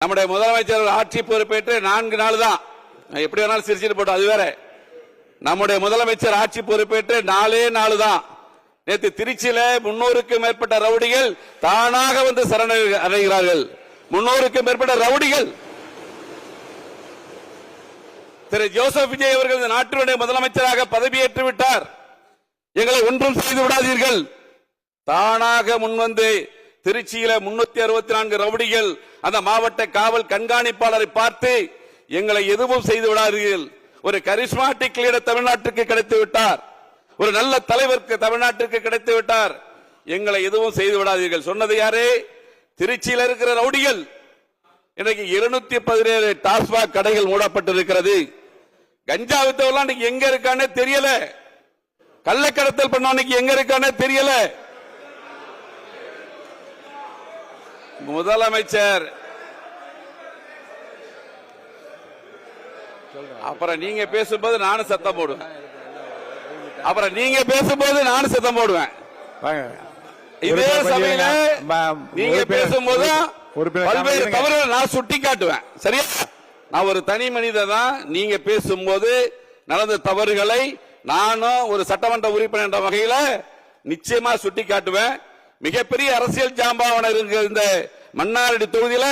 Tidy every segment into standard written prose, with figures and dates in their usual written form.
நம்முடைய முதலமைச்சர் ஆட்சி பொறுப்பேற்று 4 நாள் தான். எப்படி வேணாலும் சிரிச்சிட்டு போட்டோம், அது வேற. நம்முடைய முதலமைச்சர் ஆட்சி பொறுப்பேற்று 4 நாள் தான். நேற்று திருச்சியில 300க்கும் மேற்பட்ட ரவுடிகள் தானாக வந்து சரணடைகிறார்கள். 300க்கும் மேற்பட்ட ரவுடிகள். திரு ஜோசப் விஜய் அவர்கள் இந்த நாட்டினுடைய முதலமைச்சராக பதவியேற்று விட்டார். எங்களை ஒன்றும் செய்து விடாதீர்கள். தானாக முன்வந்து திருச்சியில 364 ரவுடிகள் அந்த மாவட்ட காவல் கண்காணிப்பாளரை பார்த்து எங்களை எதுவும் செய்து விடாதீர்கள். ஒரு கரிஸ்மாட்டிக் லீடர் தமிழ்நாட்டுக்கு கிடைத்து விட்டார். ஒரு நல்ல தலைவருக்கு தமிழ்நாட்டிற்கு கிடைத்து விட்டார். எங்களை எதுவும் செய்து விடாதீர்கள் சொன்னது யாரு? திருச்சியில் இருக்கிற ரவுடிகள். இன்றைக்கு 217 டாஸ்மாக் கடைகள் மூடப்பட்டிருக்கிறது. கஞ்சா வித்தவெல்லாம் எங்க இருக்கானே தெரியல. கள்ளக்கடத்தல் பண்ணவனுக்கு எங்க இருக்கானே தெரியல. முதலமைச்சர் அப்புறம் நீங்க பேசும்போது நானும் சத்தம் போடுவேன். அப்புறம் நீங்க பேசும்போது நானும் சத்தம் போடுவேன். இதே சபையில நீங்க பேசும்போது பல்வேறு தவறுகளை நான் சுட்டி காட்டுவேன். சரியா? நான் ஒரு தனி மனிதன் தான். நீங்க பேசும்போது நடந்த தவறுகளை நானும் ஒரு சட்டமன்ற உறுப்பினர் என்ற வகையில நிச்சயமா சுட்டி காட்டுவேன். மிகப்பெரிய அரசியல் ஜாம்பாவன இந்த மன்னார்குடி தொகுதியில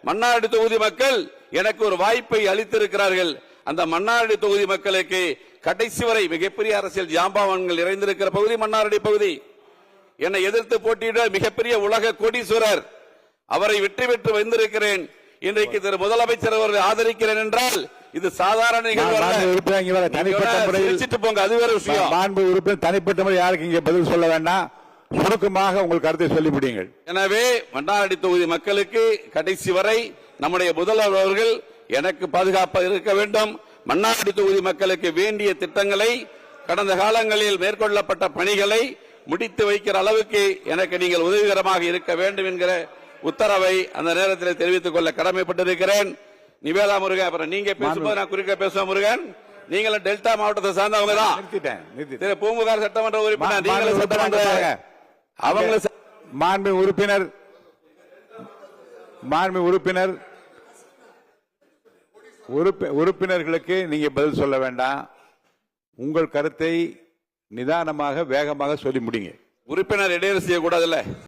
மன்னார்குடி தொகுதி மக்கள் எனக்கு ஒரு வாய்ப்பை அளித்திருக்கிறார்கள். அந்த மன்னார்குடி தொகுதி மக்களுக்கு கடைசி வரை மிகப்பெரிய அரசியல் ஜாம்பாவன்கள் நிறைந்திருக்கிற பகுதி மன்னார்குடி பகுதி. என்னை எதிர்த்து போட்டியிட மிகப்பெரிய உலக கோடீஸ்வரர், அவரை வெற்றி பெற்று வந்திருக்கிறேன். இன்றைக்கு திரு முதலமைச்சர் அவர்கள் ஆதரிக்கிறேன் என்றால் இது சாதாரண நிகழ்வு. போங்க, அது வேற விஷயம். தனிப்பட்ட முறை யாருக்கு இங்கே பதில் சொல்ல வேண்டாம். சுருக்கமாக உங்கள் கருத்தை சொல்லி முடியுங்கள். எனவே மன்னார்குடி தொகுதி மக்களுக்கு கடைசி வரை நம்முடைய முதல்வர் அவர்கள் எனக்கு பாதுகாப்பாக இருக்க வேண்டும். மன்னார்குடி தொகுதி மக்களுக்கு வேண்டிய திட்டங்களை கடந்த காலங்களில் மேற்கொள்ளப்பட்ட பணிகளை முடித்து வைக்கிற அளவுக்கு எனக்கு நீங்கள் உதவிகரமாக இருக்க வேண்டும் என்கிற உத்தரவை அந்த நேரத்தில் தெரிவித்துக் கொள்ள கடமைப்பட்டிருக்கிறேன். நிவேதா முருகன், அப்புறம் நீங்க பேசும்போது நான் குறுக்க பேசுவேன். முருகன், நீங்களும் டெல்டா மாவட்டத்தை சார்ந்தவங்க தான். பூம்புகார் சட்டமன்ற உறுப்பினர், நீங்களும் சட்டமன்ற அவங்க மாண்பு உறுப்பினர்களுக்கு நீங்க பதில் சொல்ல வேண்டாம். உங்கள் கருத்தை நிதானமாக வேகமாக சொல்லி முடிங்க. உறுப்பினர் இடையூறு செய்யக்கூடாதுல்ல.